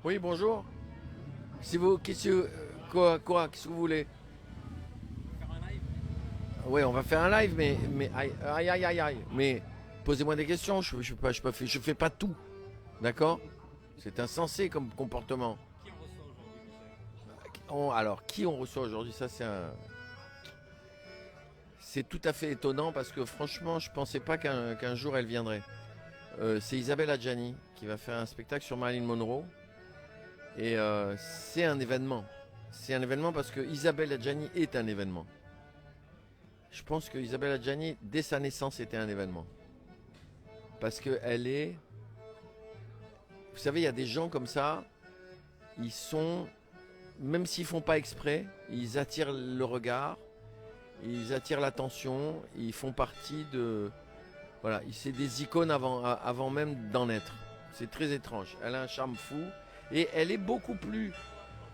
Oui, bonjour. Si vous, qu'est-ce que vous voulez? Oui, on va faire un live, mais aïe, aïe, aïe, aïe, aïe. Mais posez-moi des questions. Je fais pas tout, d'accord? C'est insensé comme comportement. Alors, qui on reçoit aujourd'hui? C'est tout à fait étonnant parce que franchement, je pensais pas qu'un jour elle viendrait. C'est Isabelle Adjani qui va faire un spectacle sur Marilyn Monroe et c'est un événement. C'est un événement parce que Isabelle Adjani est un événement. Je pense que Isabelle Adjani, dès sa naissance, était un événement. Parce qu'elle est. Vous savez, il y a des gens comme ça, ils sont. Même s'ils font pas exprès, ils attirent le regard, ils attirent l'attention, ils font partie de. Voilà, c'est des icônes avant même d'en être. C'est très étrange. Elle a un charme fou et elle est beaucoup plus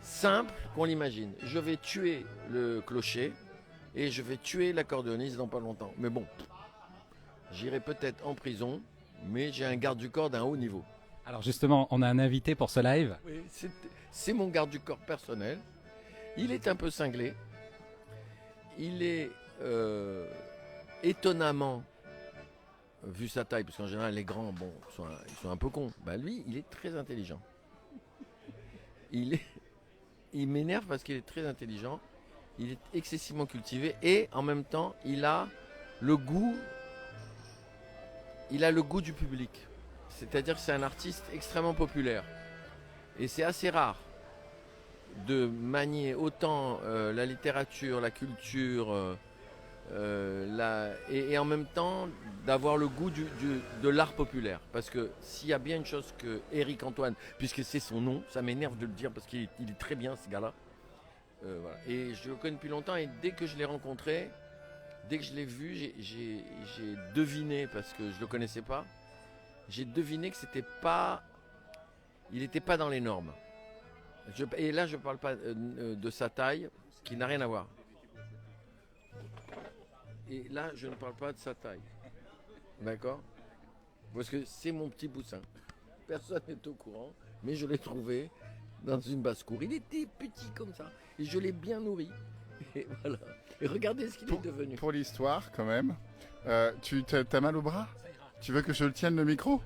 simple qu'on l'imagine. Je vais tuer le clocher et je vais tuer l'accordéoniste dans pas longtemps. Mais bon, j'irai peut-être en prison, mais j'ai un garde du corps d'un haut niveau. Alors justement, on a un invité pour ce live. Oui, c'est mon garde du corps personnel. Il est un peu cinglé. Il est étonnamment, vu sa taille, parce qu'en général les grands, bon, ils sont un peu cons. Bah lui, il est très intelligent. Il, est, il m'énerve parce qu'il est très intelligent. Il est excessivement cultivé et en même temps, le goût, il a le goût du public. C'est-à-dire que c'est un artiste extrêmement populaire. Et c'est assez rare de manier autant la littérature, la culture, et en même temps d'avoir le goût de l'art populaire. Parce que s'il y a bien une chose que Éric Antoine, puisque c'est son nom, ça m'énerve de le dire parce qu'il est très bien ce gars-là. Voilà. Et je le connais depuis longtemps et dès que je l'ai rencontré, dès que je l'ai vu, j'ai deviné, parce que je ne le connaissais pas, j'ai deviné que c'était pas, il n'était pas dans les normes. Et là, je ne parle pas de sa taille, qui n'a rien à voir. Et là, je ne parle pas de sa taille. D'accord? Parce que c'est mon petit poussin. Personne n'est au courant, mais je l'ai trouvé dans une basse-cour. Il était petit comme ça. Et je l'ai bien nourri. Et voilà. Et regardez ce qu'il est devenu. Pour l'histoire, quand même, tu t'as mal au bras? Tu veux que je le tienne le micro?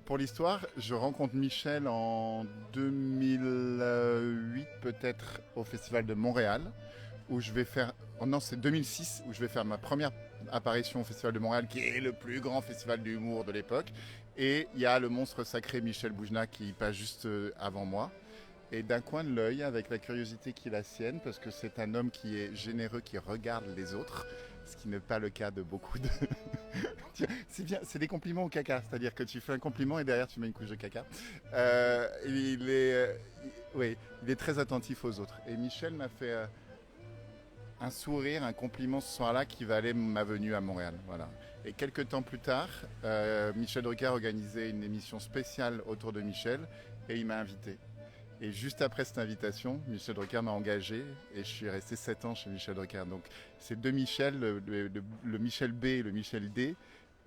Pour l'histoire, je rencontre Michel en 2008 peut-être au Festival de Montréal, où je vais faire... Oh non, c'est 2006, où je vais faire ma première apparition au Festival de Montréal, qui est le plus grand festival d'humour de l'époque. Et il y a le monstre sacré Michel Boujna qui passe juste avant moi. Et d'un coin de l'œil, avec la curiosité qui est la sienne, parce que c'est un homme qui est généreux, qui regarde les autres, ce qui n'est pas le cas de beaucoup de... c'est bien, c'est des compliments au caca, c'est-à-dire que tu fais un compliment et derrière tu mets une couche de caca. Oui, il est très attentif aux autres. Et Michel m'a fait un sourire, un compliment ce soir-là qui valait ma venue à Montréal. Voilà. Et quelques temps plus tard, Michel Drucker organisait une émission spéciale autour de Michel et il m'a invité. Et juste après cette invitation, Michel Drucker m'a engagé et je suis resté 7 ans chez Michel Drucker. Donc ces deux Michel, le Michel B et le Michel D,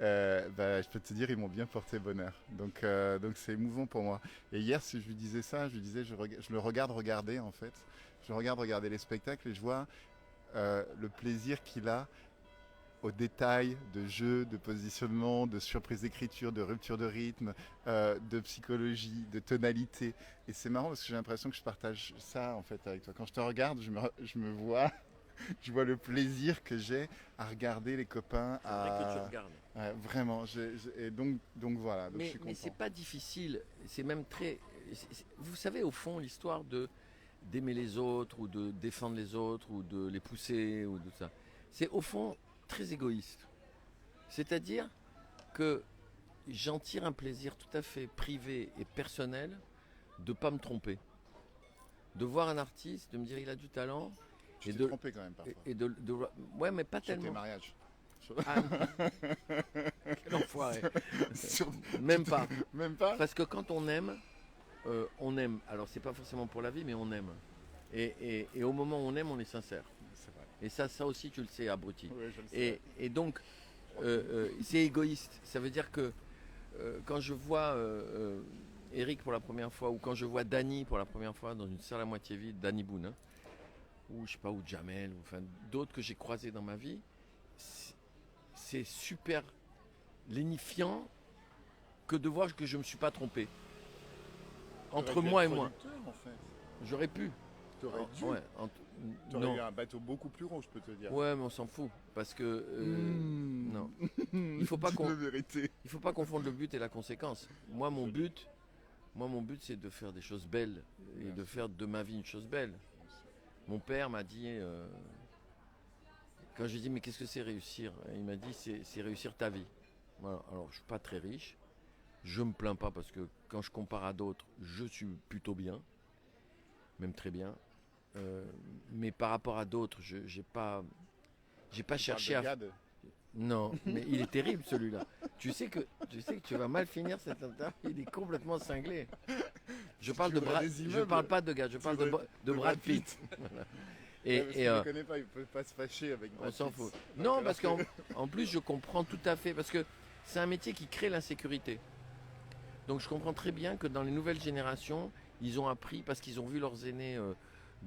je peux te dire, ils m'ont bien porté bonheur. Donc c'est émouvant pour moi. Et hier, si je lui disais ça, je lui disais, je le regarde regarder en fait. Je regarde regarder les spectacles et je vois le plaisir qu'il a aux détails de jeu, de positionnement, de surprise d'écriture, de rupture de rythme, de psychologie, de tonalité. Et c'est marrant parce que j'ai l'impression que je partage ça en fait avec toi. Quand je te regarde, je me vois, je vois le plaisir que j'ai à regarder les copains. C'est vrai que tu regardes. Ouais, vraiment. Et donc voilà, donc je suis Mais c'est content. pas difficile. C'est même très. Vous savez, au fond, l'histoire de d'aimer les autres ou de défendre les autres ou de les pousser ou de ça. C'est au fond très égoïste. C'est-à-dire que j'en tire un plaisir tout à fait privé et personnel de ne pas me tromper. De voir un artiste, de me dire il a du talent. Tu t'es trompé quand même parfois. Ouais, mais pas Sur tes tellement. mariages. Ah, quel enfoiré. Sur- Même pas. Même pas. Parce que quand on aime, on aime. Alors c'est pas forcément pour la vie, mais on aime. Et au moment où on aime, on est sincère. C'est vrai. Et ça aussi, tu le sais, abruti. Oui, je le sais. Et donc, c'est égoïste. Ça veut dire que quand je vois Eric pour la première fois, ou quand je vois Danny pour la première fois dans une salle à moitié vide, Danny Boone, hein, ou je sais pas, ou Jamel, ou enfin d'autres que j'ai croisés dans ma vie, c'est super lénifiant que de voir que je me suis pas trompé. Entre moi et moi. En fait. J'aurais pu. T'aurais dû. Ouais, T'aurais non. eu un bateau beaucoup plus gros, je peux te dire. Ouais, mais on s'en fout. Parce que. Non. Il faut pas Dis qu'on. la vérité. Il faut pas confondre le but et la conséquence. Moi, mon but, c'est de faire des choses belles et de faire de ma vie une chose belle. Mon père m'a dit, quand je lui ai dit mais qu'est-ce que c'est réussir, il m'a dit c'est réussir ta vie. Voilà. Alors je suis pas très riche, je me plains pas parce que quand je compare à d'autres, je suis plutôt bien, même très bien. Mais par rapport à d'autres, j'ai pas cherché à. Gad. Non, mais il est terrible celui-là. Tu sais que tu vas mal finir cette interview. Il est complètement cinglé. Je parle de Brad. Je parle pas de gars. Je parle de Brad Pitt. Voilà. Je ne connais pas. Il peut pas se fâcher avec Brad Pitt. On s'en fout. Non, parce qu'en plus je comprends tout à fait parce que c'est un métier qui crée l'insécurité. Donc je comprends très bien que dans les nouvelles générations, ils ont appris parce qu'ils ont vu leurs aînés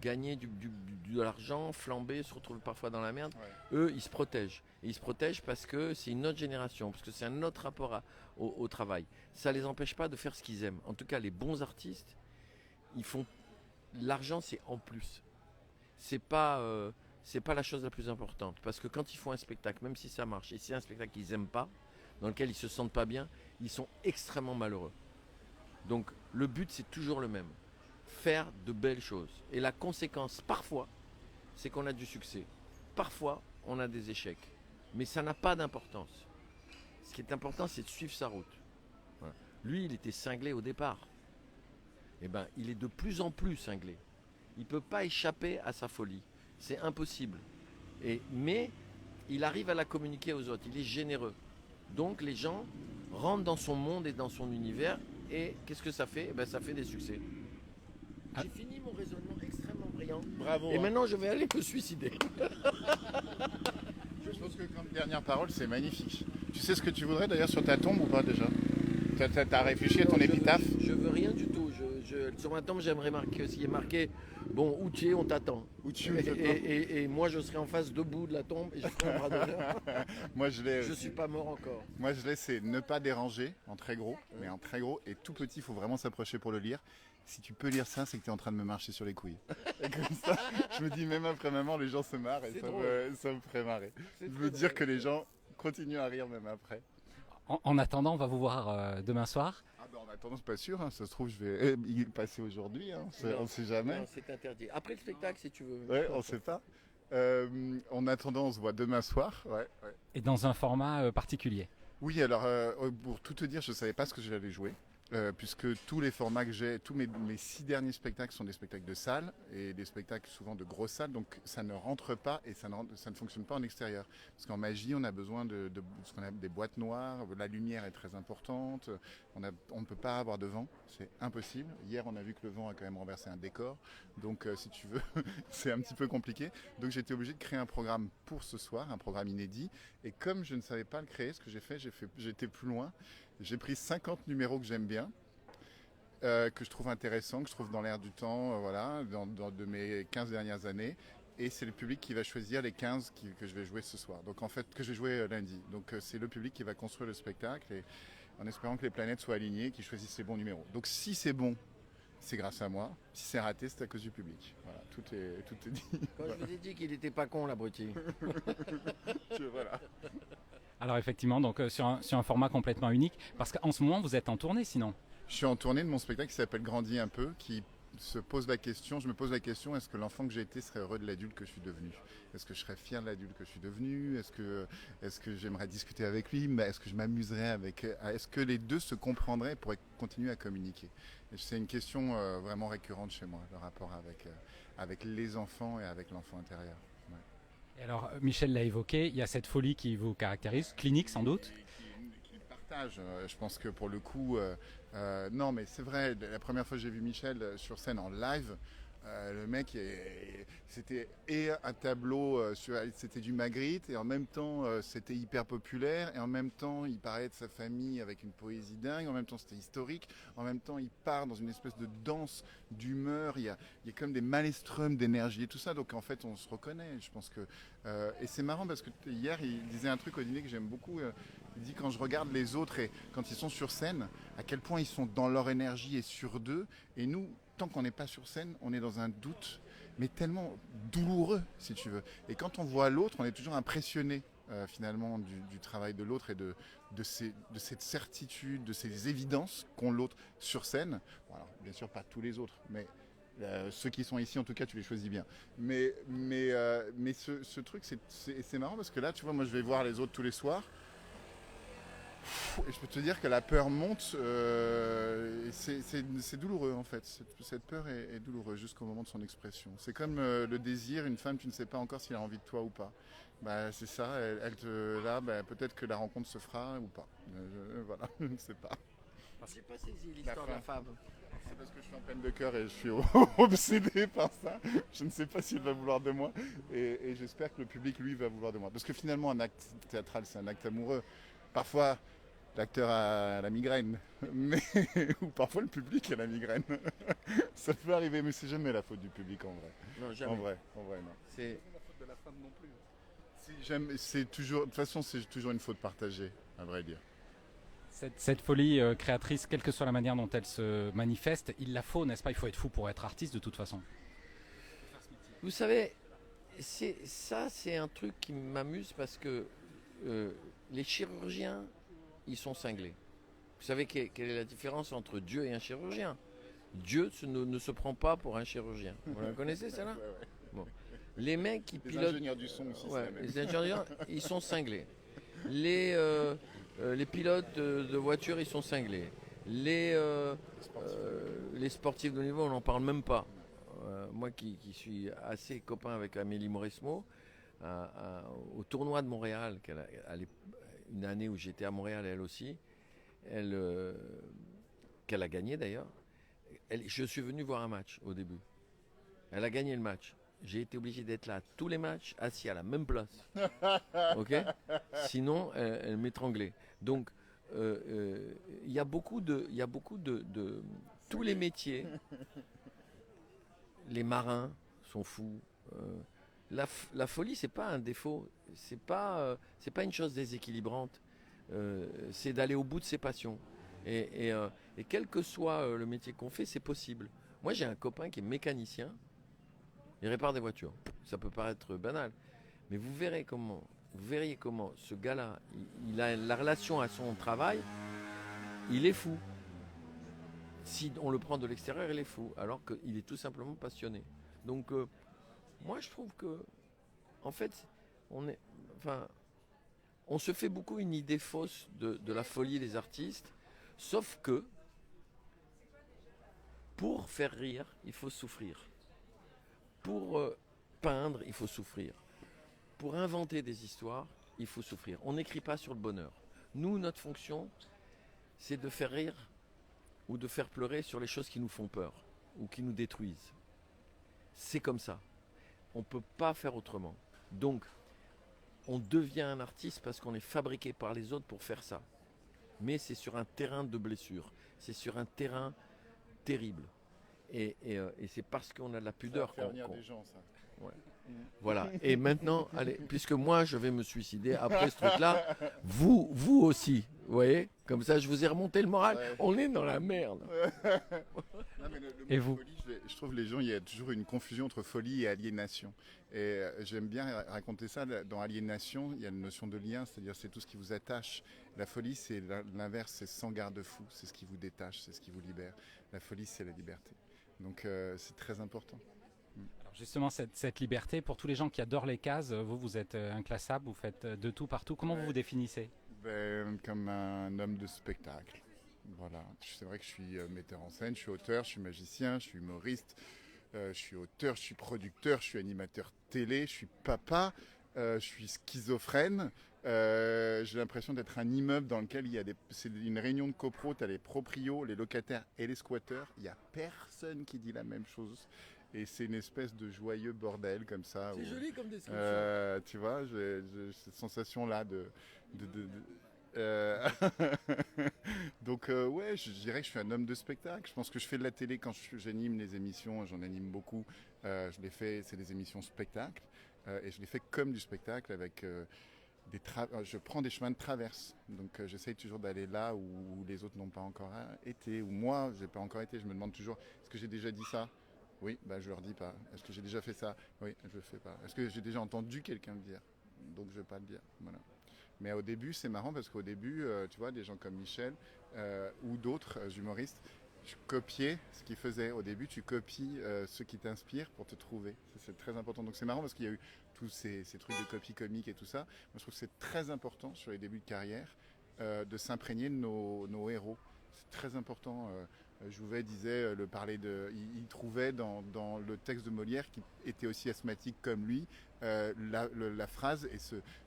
gagner de l'argent, flamber, se retrouver parfois dans la merde. Ouais. Eux, ils se protègent. Et ils se protègent parce que c'est une autre génération, parce que c'est un autre rapport au travail. Ça ne les empêche pas de faire ce qu'ils aiment. En tout cas, les bons artistes, ils font. L'argent, c'est en plus. C'est pas la chose la plus importante. Parce que quand ils font un spectacle, même si ça marche, et c'est un spectacle qu'ils n'aiment pas, dans lequel ils ne se sentent pas bien, ils sont extrêmement malheureux. Donc, le but, c'est toujours le même. Faire de belles choses. Et la conséquence, parfois, c'est qu'on a du succès. Parfois, on a des échecs. Mais ça n'a pas d'importance. Ce qui est important, c'est de suivre sa route. Voilà. Lui, il était cinglé au départ. Eh ben, il est de plus en plus cinglé. Il ne peut pas échapper à sa folie. C'est impossible. Mais il arrive à la communiquer aux autres. Il est généreux. Donc, les gens rentrent dans son monde et dans son univers. Et qu'est-ce que ça fait ? Eh ben, ça fait des succès. J'ai fini mon raisonnement extrêmement brillant. Bravo. Et maintenant, je vais aller me suicider. Je pense que comme dernière parole, c'est magnifique. Tu sais ce que tu voudrais d'ailleurs sur ta tombe ou pas déjà ? T'as réfléchi à ton épitaphe ? Je veux rien du tout. Sur ma tombe, j'aimerais marquer ce qui est marqué. Bon, Outier, on t'attend. Et moi, je serai en face debout de la tombe et je ferai un bras d'honneur. Moi, je l'ai. Je suis pas mort encore. Moi, je l'ai, c'est ne pas déranger en très gros, mais en très gros et tout petit. Il faut vraiment s'approcher pour le lire. Si tu peux lire ça, c'est que tu es en train de me marcher sur les couilles. Et comme ça, je me dis, même après maman, les gens se marrent et ça me ferait marrer. Je veux dire que les gens continuent à rire même après. En attendant, on va vous voir demain soir. Ah ben en attendant, c'est pas sûr. Hein. Ça se trouve, je vais y passer aujourd'hui. Hein. On ne sait jamais. Non, c'est interdit. Après le spectacle, si tu veux. Ouais, on ne sait pas. En attendant, on se voit demain soir. Ouais. Et dans un format particulier. Oui, alors pour tout te dire, je ne savais pas ce que j'allais jouer. Puisque tous les formats que j'ai, tous mes 6 derniers spectacles sont des spectacles de salle et des spectacles souvent de grosses salles, donc ça ne rentre pas et ça ne fonctionne pas en extérieur. Parce qu'en magie, on a besoin de ce qu'on appelle des boîtes noires, la lumière est très importante, on ne peut pas avoir de vent, c'est impossible. Hier, on a vu que le vent a quand même renversé un décor, donc si tu veux, c'est un petit peu compliqué. Donc j'étais obligé de créer un programme pour ce soir, un programme inédit, et comme je ne savais pas le créer, ce que j'étais plus loin. J'ai pris 50 numéros que j'aime bien, que je trouve intéressants, que je trouve dans l'air du temps, voilà, de mes 15 dernières années. Et c'est le public qui va choisir les 15 que je vais jouer ce soir. Donc en fait, que je vais jouer lundi. Donc c'est le public qui va construire le spectacle et en espérant que les planètes soient alignées, qu'ils choisissent les bons numéros. Donc si c'est bon, c'est grâce à moi. Si c'est raté, c'est à cause du public. Voilà, tout est dit. Quand je vous ai dit qu'il n'était pas con, l'abruti. Voilà. Alors effectivement, donc sur un format complètement unique, parce qu'en ce moment vous êtes en tournée sinon. Je suis en tournée de mon spectacle qui s'appelle Grandis un peu, qui je me pose la question, est-ce que l'enfant que j'ai été serait heureux de l'adulte que je suis devenu ? Est-ce que je serais fier de l'adulte que je suis devenu ? Est-ce que j'aimerais discuter avec lui ? Est-ce que je m'amuserais avec... Est-ce que les deux se comprendraient et pourraient continuer à communiquer ? Et c'est une question vraiment récurrente chez moi, le rapport avec les enfants et avec l'enfant intérieur. Ouais. Et alors, Michel l'a évoqué, il y a cette folie qui vous caractérise, clinique sans doute. Qui partage. Je pense que pour le coup, non, mais c'est vrai. La première fois que j'ai vu Michel sur scène en live, Le mec, c'était et un tableau, c'était du Magritte, et en même temps, c'était hyper populaire, et en même temps, il parlait de sa famille avec une poésie dingue, en même temps, c'était historique, en même temps, il part dans une espèce de danse d'humeur, il y a comme des maelströms d'énergie et tout ça, donc en fait, on se reconnaît, je pense que... et c'est marrant parce que hier, il disait un truc au dîner que j'aime beaucoup, il dit quand je regarde les autres et quand ils sont sur scène, à quel point ils sont dans leur énergie et sur d'eux, et nous, tant qu'on n'est pas sur scène, on est dans un doute, mais tellement douloureux, si tu veux. Et quand on voit l'autre, on est toujours impressionné, finalement, du travail de l'autre et de cette certitude, de ces évidences qu'ont l'autre sur scène. Bon, alors, bien sûr, pas tous les autres, mais ceux qui sont ici, en tout cas, tu les choisis bien. Mais ce truc, c'est marrant parce que là, tu vois, moi, je vais voir les autres tous les soirs. Et je peux te dire que la peur monte, c'est douloureux en fait. Cette peur est douloureuse jusqu'au moment de son expression. C'est comme le désir, une femme, tu ne sais pas encore si elle a envie de toi ou pas. Bah, c'est ça, là, bah, peut-être que la rencontre se fera ou pas. Voilà, je ne sais pas. J'ai pas saisi l'histoire de la femme. C'est parce que je suis en peine de cœur et je suis obsédé par ça. Je ne sais pas s'il va vouloir de moi. Et j'espère que le public, lui, va vouloir de moi. Parce que finalement, un acte théâtral, c'est un acte amoureux. Parfois, l'acteur a la migraine, mais ou parfois le public a la migraine. Ça peut arriver, mais c'est jamais la faute du public en vrai. Non, jamais. En vrai, non. C'est la faute de la femme non plus. C'est toujours, de toute façon, c'est toujours une faute partagée, à vrai dire. Cette folie créatrice, quelle que soit la manière dont elle se manifeste, il la faut, n'est-ce pas? Il faut être fou pour être artiste de toute façon. Vous savez, c'est un truc qui m'amuse parce que les chirurgiens, ils sont cinglés. Vous savez quelle est la différence entre Dieu et un chirurgien? Dieu ne se prend pas pour un chirurgien. Vous la connaissez celle-là? Ouais. Bon. Les mecs qui Les pilotent... ingénieurs du son aussi, Ouais, c'est la même. les ingénieurs, ils sont cinglés. Les pilotes de voitures, ils sont cinglés. Les sportifs de haut niveau, on n'en parle même pas. Moi qui suis assez copain avec Amélie Mauresmo, au tournoi de Montréal, une année où j'étais à Montréal elle aussi, qu'elle a gagné d'ailleurs, je suis venu voir un match au début. Elle a gagné le match. J'ai été obligé d'être là tous les matchs, assis à la même place. Ok? Sinon, elle m'étranglait. Donc, il y a beaucoup de tous les métiers. Les marins sont fous. La folie, c'est pas un défaut. C'est pas une chose déséquilibrante. C'est d'aller au bout de ses passions. Et quel que soit le métier qu'on fait, c'est possible. Moi, j'ai un copain qui est mécanicien. Il répare des voitures. Ça peut paraître banal, mais vous verriez comment ce gars-là, il a la relation à son travail, il est fou. Si on le prend de l'extérieur, il est fou, alors qu'il est tout simplement passionné. Donc, moi, je trouve que, en fait, on se fait beaucoup une idée fausse de la folie des artistes, sauf que, pour faire rire, il faut souffrir. Pour peindre, il faut souffrir. Pour inventer des histoires, il faut souffrir. On n'écrit pas sur le bonheur. Nous, notre fonction, c'est de faire rire ou de faire pleurer sur les choses qui nous font peur ou qui nous détruisent. C'est comme ça. On ne peut pas faire autrement. Donc, on devient un artiste parce qu'on est fabriqué par les autres pour faire ça. Mais c'est sur un terrain de blessure. C'est sur un terrain terrible. Et c'est parce qu'on a de la pudeur qu'on... venir des gens, ça. Ouais. Voilà. Et maintenant, allez, puisque moi je vais me suicider après ce truc-là, vous aussi, vous voyez? Comme ça, je vous ai remonté le moral. Ouais. On est dans la merde. Non, mais le et vous folie, je trouve les gens, il y a toujours une confusion entre folie et aliénation. Et j'aime bien raconter ça. Dans aliénation, il y a une notion de lien, c'est-à-dire c'est tout ce qui vous attache. La folie, c'est l'inverse, c'est sans garde-fou, c'est ce qui vous détache, c'est ce qui vous libère. La folie, c'est la liberté. Donc c'est très important. Alors justement, cette liberté, pour tous les gens qui adorent les cases, vous êtes inclassable, vous faites de tout partout. Comment vous vous définissez? Comme un homme de spectacle. Voilà. C'est vrai que je suis metteur en scène, je suis auteur, je suis magicien, je suis humoriste, je suis auteur, je suis producteur, je suis animateur télé, je suis papa, je suis schizophrène. J'ai l'impression d'être un immeuble dans lequel c'est une réunion de copro, tu as les proprios, les locataires et les squatteurs. Il n'y a personne qui dit la même chose. Et c'est une espèce de joyeux bordel comme ça. C'est où, joli comme description. tu vois, j'ai cette sensation-là de. Donc ouais, je dirais que je suis un homme de spectacle. Je pense que je fais de la télé quand j'anime les émissions, j'en anime beaucoup. Je les fais, c'est des émissions spectacles. Et je les fais comme du spectacle avec je prends des chemins de traverse. Donc j'essaye toujours d'aller là où les autres n'ont pas encore été, où moi j'ai pas encore été. Je me demande toujours, est-ce que j'ai déjà dit ça? Oui, bah je leur dis pas. Est-ce que j'ai déjà fait ça? Oui, je le fais pas. Est-ce que j'ai déjà entendu quelqu'un le dire? Donc je vais pas le dire. Voilà. Mais au début, c'est marrant parce qu'au début, tu vois, des gens comme Michel ou d'autres humoristes, tu copiais ce qu'ils faisaient. Au début, tu copies ceux qui t'inspirent pour te trouver. C'est très important. Donc c'est marrant parce qu'il y a eu tous ces trucs de copie comique et tout ça. Moi, je trouve que c'est très important sur les débuts de carrière de s'imprégner de nos héros. C'est très important. Jouvet disait, il trouvait dans le texte de Molière, qui était aussi asthmatique comme lui, la phrase, et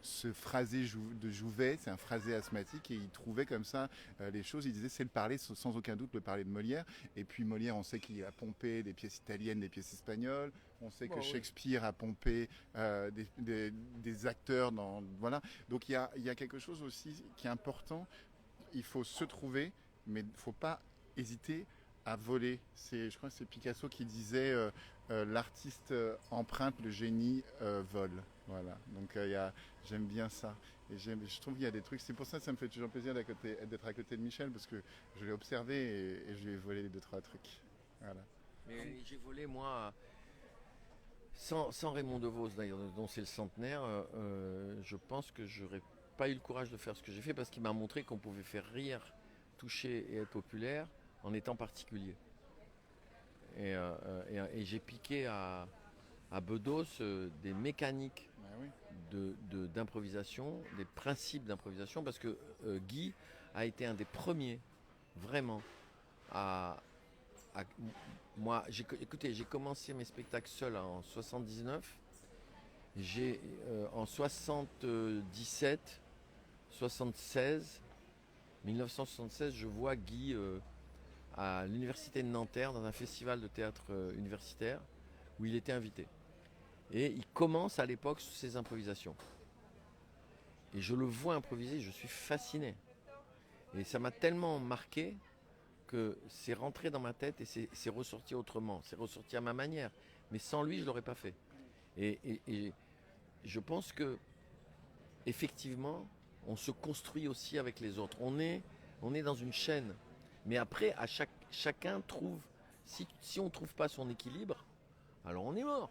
ce phrasé de Jouvet, c'est un phrasé asthmatique, et il trouvait comme ça les choses. Il disait c'est le parler, sans aucun doute le parler de Molière. Et puis Molière, on sait qu'il a pompé des pièces italiennes, des pièces espagnoles. On sait que Shakespeare a pompé des acteurs voilà. Donc il y a quelque chose aussi qui est important. Il faut se trouver, mais il ne faut pas hésiter à voler. Je crois que c'est Picasso qui disait l'artiste emprunte, le génie vole. Voilà. Donc j'aime bien ça. Et je trouve qu'il y a des trucs. C'est pour ça que ça me fait toujours plaisir d'être à côté de Michel, parce que je l'ai observé et je lui ai volé les 2-3 trucs. Voilà. Mais j'ai volé, moi, sans Raymond DeVos d'ailleurs, dont c'est le centenaire, je pense que j'aurais pas eu le courage de faire ce que j'ai fait, parce qu'il m'a montré qu'on pouvait faire rire, toucher et être populaire en étant particulier. Et j'ai piqué à Bedos des mécaniques d'improvisation, des principes d'improvisation, parce que Guy a été un des premiers vraiment moi, j'ai commencé mes spectacles seul en 79. En 77, 76, 1976, je vois Guy à l'université de Nanterre dans un festival de théâtre universitaire où il était invité. Et il commence à l'époque ses improvisations. Et je le vois improviser, je suis fasciné. Et ça m'a tellement marqué que c'est rentré dans ma tête et c'est ressorti autrement. C'est ressorti à ma manière. Mais sans lui, je ne l'aurais pas fait. Et je pense que effectivement, on se construit aussi avec les autres. On est dans une chaîne. Mais après, chacun trouve. Si on ne trouve pas son équilibre, alors on est mort.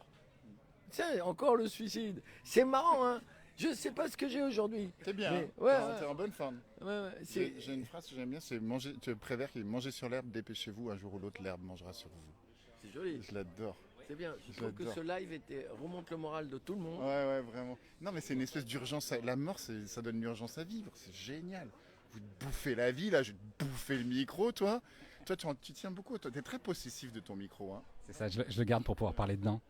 C'est encore le suicide. C'est marrant, hein. Je ne sais pas ce que j'ai aujourd'hui. C'est bien, mais, t'es en bonne forme. J'ai une phrase que j'aime bien, c'est Prévert qui dit manger sur l'herbe, dépêchez-vous, un jour ou l'autre l'herbe mangera sur vous. C'est joli. Je l'adore. C'est bien, je trouve que ce live remonte le moral de tout le monde. Ouais, vraiment. Non, mais c'est une espèce d'urgence. La mort, ça donne une urgence à vivre, c'est génial. Vous te bouffez la vie, là, je vais te bouffer le micro, toi. Toi, tu tiens beaucoup, toi, t'es très possessif de ton micro. Hein. C'est ça, je le garde pour pouvoir parler dedans.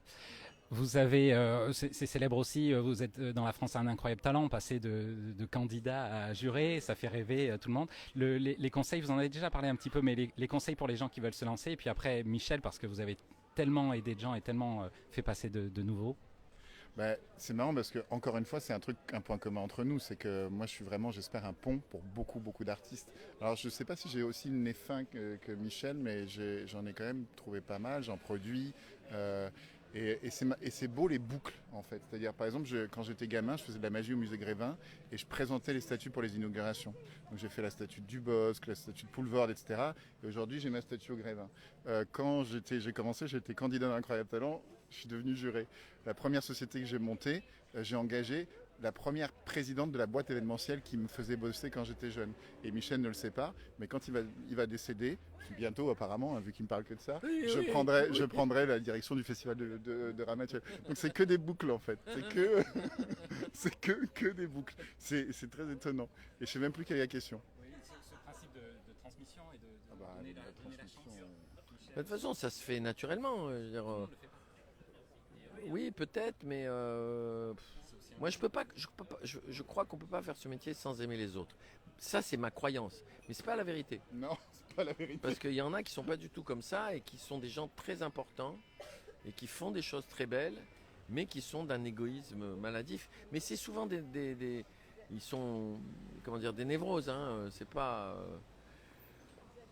Vous avez, c'est célèbre aussi, vous êtes dans La France a un incroyable talent, passé de candidat à juré, ça fait rêver tout le monde. Les conseils, vous en avez déjà parlé un petit peu, mais les conseils pour les gens qui veulent se lancer, et puis après Michel, parce que vous avez tellement aidé de gens et tellement fait passer de nouveaux. C'est marrant parce que, encore une fois, c'est un point commun entre nous, c'est que moi je suis vraiment, j'espère, un pont pour beaucoup d'artistes. Alors je ne sais pas si j'ai aussi le nez fin que Michel, mais j'en ai quand même trouvé pas mal, j'en produis. Et c'est beau les boucles en fait. C'est-à-dire par exemple quand j'étais gamin, je faisais de la magie au musée Grévin et je présentais les statues pour les inaugurations. Donc j'ai fait la statue de Dubosc, la statue de Poulvord, etc. Et aujourd'hui j'ai ma statue au Grévin. Quand j'ai commencé, j'étais candidat d'un incroyable talent, je suis devenu juré. La première société que j'ai montée, j'ai engagé la première présidente de la boîte événementielle qui me faisait bosser quand j'étais jeune. Et Michel ne le sait pas, mais quand il va décéder, bientôt apparemment, hein, vu qu'il me parle que de ça, je prendrai la direction du festival de Ramatuelle. Donc c'est que des boucles en fait, c'est que des boucles. C'est très étonnant. Et je sais même plus quelle est la question. Oui, ce principe de transmission et de donner la chance. De toute façon, ça se fait naturellement. Je veux dire, oui, peut-être, mais moi, je crois qu'on peut pas faire ce métier sans aimer les autres. Ça, c'est ma croyance, mais c'est pas la vérité. Non, c'est pas la vérité. Parce qu'il y en a qui sont pas du tout comme ça et qui sont des gens très importants et qui font des choses très belles, mais qui sont d'un égoïsme maladif. Mais c'est souvent ils sont, comment dire, des névroses. Hein. C'est pas,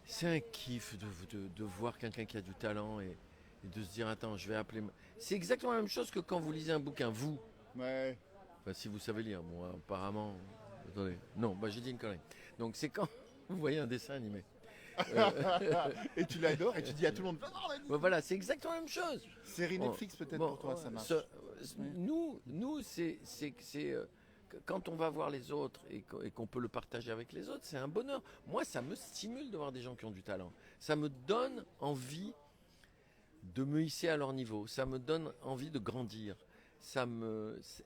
c'est un kiff de voir quelqu'un qui a du talent et de se dire attends, je vais appeler. C'est exactement la même chose que quand vous lisez un bouquin, vous. Ouais. Enfin, si vous savez lire, moi apparemment. Attendez, non, bah j'ai dit une connerie. Donc c'est quand vous voyez un dessin animé. Et tu l'adores et tu dis à tout le monde, Bah, voilà, c'est exactement la même chose. série Netflix peut-être Bon, pour toi, ça marche. Nous, quand on va voir les autres et qu'on peut le partager avec les autres, c'est un bonheur. Moi, ça me stimule de voir des gens qui ont du talent. Ça me donne envie de me hisser à leur niveau. Ça me donne envie de grandir.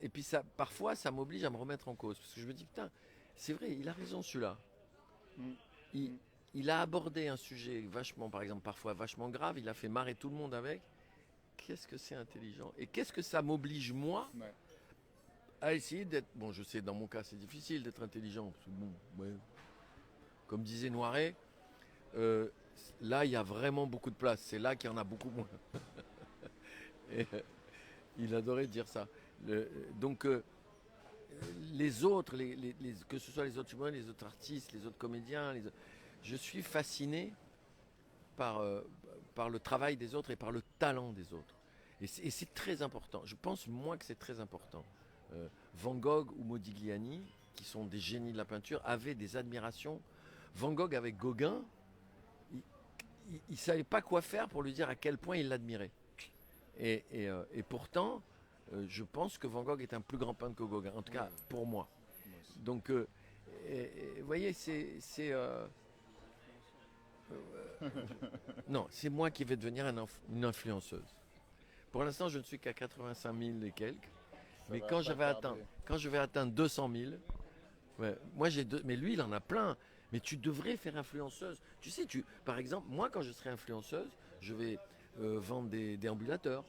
Et puis parfois, ça m'oblige à me remettre en cause. Parce que je me dis, putain, c'est vrai, il a raison celui-là. Mm. Il a abordé un sujet vachement, par exemple, parfois vachement grave. Il a fait marrer tout le monde avec. Qu'est-ce que c'est intelligent? Et qu'est-ce que ça m'oblige, moi, Ouais. à essayer d'être... Bon, je sais, dans mon cas, c'est difficile d'être intelligent. Parce que bon, ouais. Comme disait Noiret, là, il y a vraiment beaucoup de place. C'est là qu'il y en a beaucoup moins. Et, il adorait dire ça. Donc, les autres, que ce soit les autres humains, les autres artistes, les autres comédiens, je suis fasciné par le travail des autres et par le talent des autres. Et c'est très important. Je pense, moi, que c'est très important. Van Gogh ou Modigliani, qui sont des génies de la peinture, avaient des admirations. Van Gogh avec Gauguin, il ne savait pas quoi faire pour lui dire à quel point il l'admirait. Et pourtant, je pense que Van Gogh est un plus grand peintre que Gauguin, en tout cas pour moi. Donc, vous voyez, non, c'est moi qui vais devenir une influenceuse. Pour l'instant, je ne suis qu'à 85 000 et quelques. Mais quand je vais atteindre 200 000, ouais, moi mais lui, il en a plein. Mais tu devrais faire influenceuse. Tu sais, par exemple, moi, quand je serai influenceuse, je vais vendre des déambulateurs.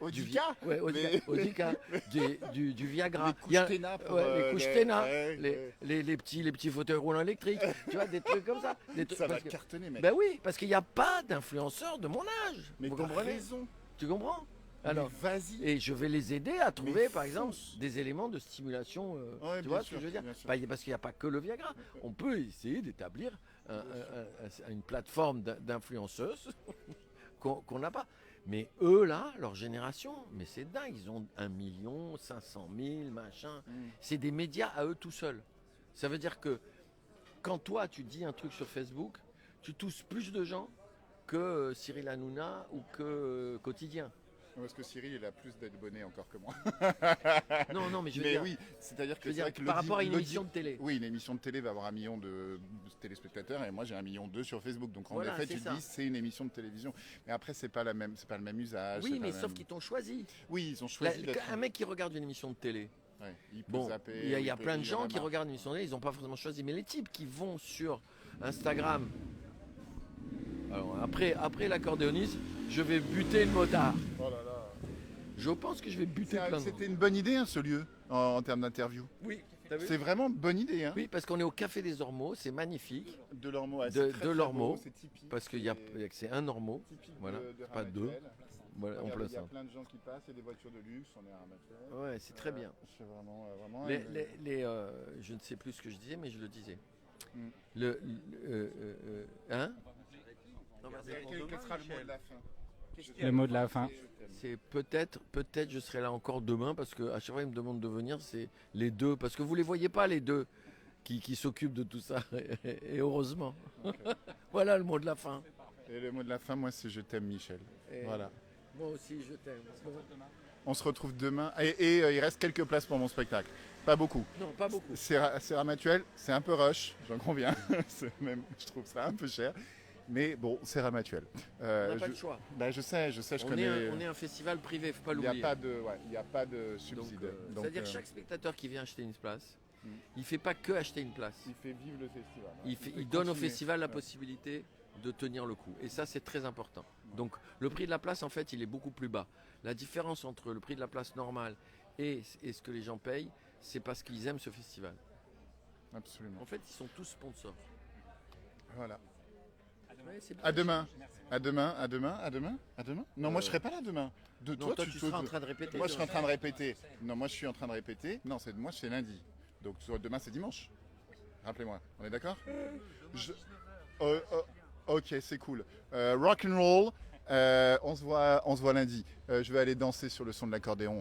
Audica. Ouais, Audica, du Viagra. Les couches Téna pour, les couches Téna, ouais. les petits fauteuils roulants électriques. Tu vois, des trucs comme ça. Ça va cartonner, mec. Ben oui, parce qu'il n'y a pas d'influenceurs de mon âge. Mais vous t'as comprenez? raison. Tu comprends? Mais Alors, vas-y. et je vais les aider à trouver, Mais par exemple, fonce. des éléments de stimulation. Ouais, tu bien vois sûr, ce que je veux dire? bien sûr. Parce qu'il n'y a pas que le Viagra. On peut essayer d'établir une plateforme d'influenceuses qu'on n'a pas. Mais eux, là, leur génération, mais c'est dingue. Ils ont 1 500 000, machin. C'est des médias à eux tout seuls. Ça veut dire que quand toi, tu dis un truc sur Facebook, tu touches plus de gens que Cyril Hanouna ou que Quotidien. Parce que Cyril, il a plus d'abonnés encore que moi. Non, mais je veux Mais dire, oui, c'est-à-dire que, je veux dire, c'est vrai que par rapport à une émission de télé. Oui, une émission de télé va avoir 1 million de téléspectateurs et moi j'ai 1,2 million sur Facebook. Donc en Voilà, effet, c'est tu te ça. dis c'est une émission de télévision. Mais après, c'est pas le même usage. Oui, c'est mais pas sauf même- qu'ils t'ont choisi. Oui, ils ont choisi d'être. Un mec qui regarde une émission de télé, Ouais, il peut bon, zapper, il y a peut- plein de il y en gens a qui marre. regardent une émission de télé, ils n'ont pas forcément choisi. Mais les types qui vont sur Instagram, alors après l'accordéoniste, je vais buter le motard. Oh là là. Je pense que je vais buter plein de monde. C'était une bonne idée, hein, ce lieu, en termes d'interview. Oui, t'as vu? C'est vraiment une bonne idée. Hein. Oui, parce qu'on est au Café des Ormeaux, c'est magnifique. De Lormeaux. Ouais, De- c'est très, de très Lormeaux, beau, c'est typique, Parce que c'est un Ormeau, typique voilà, de pas Ramatuelle. deux. Voilà, en Regarde, plein il y a centre. plein de gens qui passent, il y a des voitures de luxe, on est à Ramatuelle. Ouais, c'est très bien. C'est vraiment Je ne sais plus ce que je disais, mais je le disais. Mm. Hein? Quel sera le mot de la fin? Le mot de la fin. C'est peut-être je serai là encore demain parce que à chaque fois ils me demandent de venir, c'est les deux parce que vous les voyez pas les deux qui s'occupent de tout ça et heureusement. Voilà le mot de la fin. Et le mot de la fin, moi, c'est je t'aime, Michel. Et Voilà. Moi aussi je t'aime. On se retrouve demain. Et il reste quelques places pour mon spectacle. Pas beaucoup. Non, pas beaucoup. C'est Ramatuelle, c'est un peu rush, j'en conviens. Je trouve ça un peu cher. Mais bon, c'est Ramatuelle. On n'a pas le choix. Je sais, je On connais. est un festival privé, faut pas Il n'y a l'oublier. pas de subside. Donc, C'est-à-dire chaque spectateur qui vient acheter une place, Mm. il fait pas que acheter une place. il fait vivre le festival. hein. Il donne au continuer. festival la Ouais. possibilité de tenir le coup. Et ça, c'est très important. Donc, le prix de la place, en fait, il est beaucoup plus bas. La différence entre le prix de la place normale et ce que les gens payent, c'est parce qu'ils aiment ce festival. Absolument. En fait, ils sont tous sponsors. Voilà. Ouais, c'est bien. À demain. À demain, à demain, à demain, à demain. Non, moi je serai pas là demain. Non, toi, tu seras en train de répéter. Moi je serai en train de répéter. Non, moi je suis en train de répéter. Non, moi c'est lundi. Donc demain c'est dimanche. Rappelez-moi. On est d'accord? Ok, c'est cool. Rock and roll. On se voit lundi. Je vais aller danser sur le son de l'accordéon.